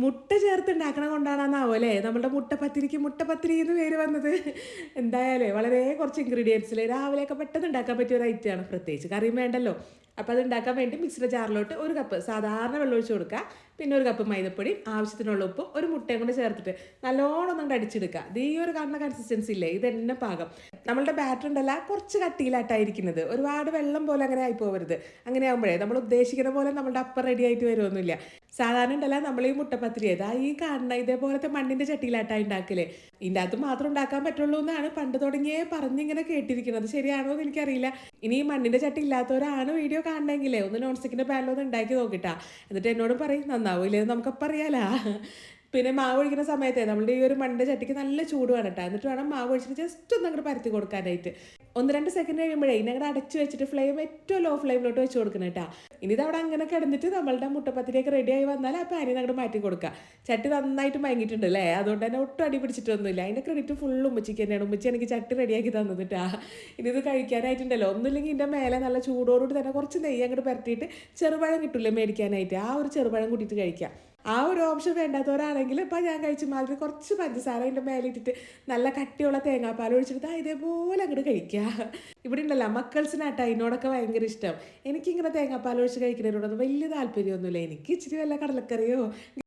മുട്ട ചേർത്ത് ഉണ്ടാക്കണ കൊണ്ടാണെന്നാവോ അല്ലേ നമ്മുടെ മുട്ടപ്പത്തിരിക്ക് മുട്ടപ്പത്തിരി എന്ന് പേര് വന്നത്. എന്തായാലും വളരെ കുറച്ച് ഇൻഗ്രീഡിയൻസിൽ രാവിലെയൊക്കെ പെട്ടെന്ന് ഉണ്ടാക്കാൻ പറ്റിയ ഒരു ഐറ്റമാണ്, പ്രത്യേകിച്ച് കറിയും വേണ്ടല്ലോ. അപ്പോൾ അത് ഉണ്ടാക്കാൻ വേണ്ടി മിക്സിയുടെ ജാറിലോട്ട് ഒരു കപ്പ് സാധാരണ വെള്ളം ഒഴിച്ച് കൊടുക്കുക. പിന്നെ ഒരു കപ്പ് മൈദപ്പൊടി, ആവശ്യത്തിനുള്ള ഉപ്പും ഒരു മുട്ടയും കൂടി ചേർത്തിട്ട് നല്ലോണം ഒന്നും അടിച്ചെടുക്കുക. ഇത് ഈ ഒരു കാണുന്ന കൺസിസ്റ്റൻസി ഇല്ലേ, ഇത് തന്നെ പാകം. നമ്മളുടെ ബാറ്റർ ഉണ്ടല്ല കുറച്ച് കട്ടിയിലായിട്ടായിരിക്കുന്നത്, ഒരുപാട് വെള്ളം പോലെ അങ്ങനെ ആയി പോകരുത്. അങ്ങനെ ആകുമ്പോഴേ നമ്മൾ ഉദ്ദേശിക്കുന്ന പോലെ നമ്മുടെ അപ്പം റെഡി ആയിട്ട് വരുമൊന്നുമില്ല. സാധാരണ ഉണ്ടല്ല നമ്മൾ ഈ മുട്ടപ്പത്തിരി ഏതാ ഈ കാണുന്ന ഇതേപോലത്തെ മണ്ണിന്റെ ചട്ടിയിലാട്ടാ ഉണ്ടാക്കല്. ഇതിൻ്റെ അകത്ത് മാത്രം ഉണ്ടാക്കാൻ പറ്റുള്ളൂ എന്നാണ് പണ്ട് തുടങ്ങിയേ പറഞ്ഞിങ്ങനെ കേട്ടിരിക്കുന്നത്. ശരിയാണോ എന്ന് എനിക്കറിയില്ല. ഇനി ഈ മണ്ണിന്റെ ചട്ടി ഇല്ലാത്തവരാണ് വീഡിയോ കാണണമെങ്കിലേ ഒന്ന് നോൺ സ്റ്റിക്കിന്റെ പാനിലൊന്ന് ഉണ്ടാക്കി നോക്കിട്ടാ, എന്നിട്ട് എന്നോട് പറയും നന്നാവൂലേ, നമുക്കപ്പം അറിയാലാ. പിന്നെ മാവ് ഒഴിക്കുന്ന സമയത്തെ നമ്മളുടെ ഈ ഒരു മണ്ണിൻ്റെ ചട്ടിക്ക് നല്ല ചൂട് വേണം കേട്ടോ. എന്നിട്ട് വേണം മാവ് ഒഴിച്ചിട്ട് ജസ്റ്റ് ഒന്ന് അങ്ങോട്ട് പരത്തി കൊടുക്കാനായിട്ട്. 1-2 സെക്കൻഡ് കഴിയുമ്പോഴേ ഇതിനങ്ങോട്ട് അടച്ച് വെച്ചിട്ട് ഫ്ലെയിം ഏറ്റവും ലോ ഫ്ലെയിമിലോട്ട് വെച്ച് കൊടുക്കണം കേട്ടോ. ഇനി ഇത് അവിടെ അങ്ങനെ കിടന്നിട്ട് നമ്മളുടെ മുട്ടപ്പത്തിരിയൊക്കെ റെഡിയായി വന്നാൽ ആ പാനിൽ അങ്ങോട്ട് മാറ്റി കൊടുക്കുക. ചട്ടി നന്നായിട്ട് മയങ്ങിയിട്ടുണ്ട് അല്ലേ, അതുകൊണ്ട് തന്നെ ഒട്ടും അടി പിടിച്ചിട്ടൊന്നുമില്ല. അതിൻ്റെ ക്രെഡിറ്റ് ഫുള്ള് ഉമ്മച്ചിക്ക് തന്നെയാണ്. ഉമ്മച്ചി എനിക്ക് ചട്ടി റെഡിയാക്കി തന്നിട്ടാ. ഇനി ഇത് കഴിക്കാനായിട്ടുണ്ടല്ലോ, ഒന്നുമില്ലെങ്കിൽ ഇതിൻ്റെ മേലെ നല്ല ചൂടോടുകൂടി തന്നെ കുറച്ച് നെയ്യ് അങ്ങോട്ട് പരത്തിയിട്ട് ചെറുപഴം കിട്ടില്ലേ മേടിക്കാനായിട്ട്, ആ ഒരു ചെറുപഴം കൂട്ടിയിട്ട് കഴിക്കാം. ആ ഒരു ഓപ്ഷൻ വേണ്ടാത്തവരാണെങ്കിൽ ഇപ്പം ഞാൻ കഴിച്ച മാതിരി കുറച്ച് പഞ്ചസാര അതിൻ്റെ മേലെ ഇട്ടിട്ട് നല്ല കട്ടിയുള്ള തേങ്ങാപ്പാൽ ഒഴിച്ചിട്ട് ഇതേപോലെ അങ്ങോട്ട് കഴിക്കുക. ഇവിടെ ഉണ്ടല്ലോ മക്കൾസിനാട്ടോ അതിനോടൊക്കെ ഭയങ്കര ഇഷ്ടം. എനിക്കിങ്ങനെ തേങ്ങാപ്പാൽ ഒഴിച്ച് കഴിക്കുന്നതിനോടൊന്നും വലിയ താല്പര്യമൊന്നുമില്ല. എനിക്ക് ഇച്ചിരി വല്ല കടലക്കറിയോ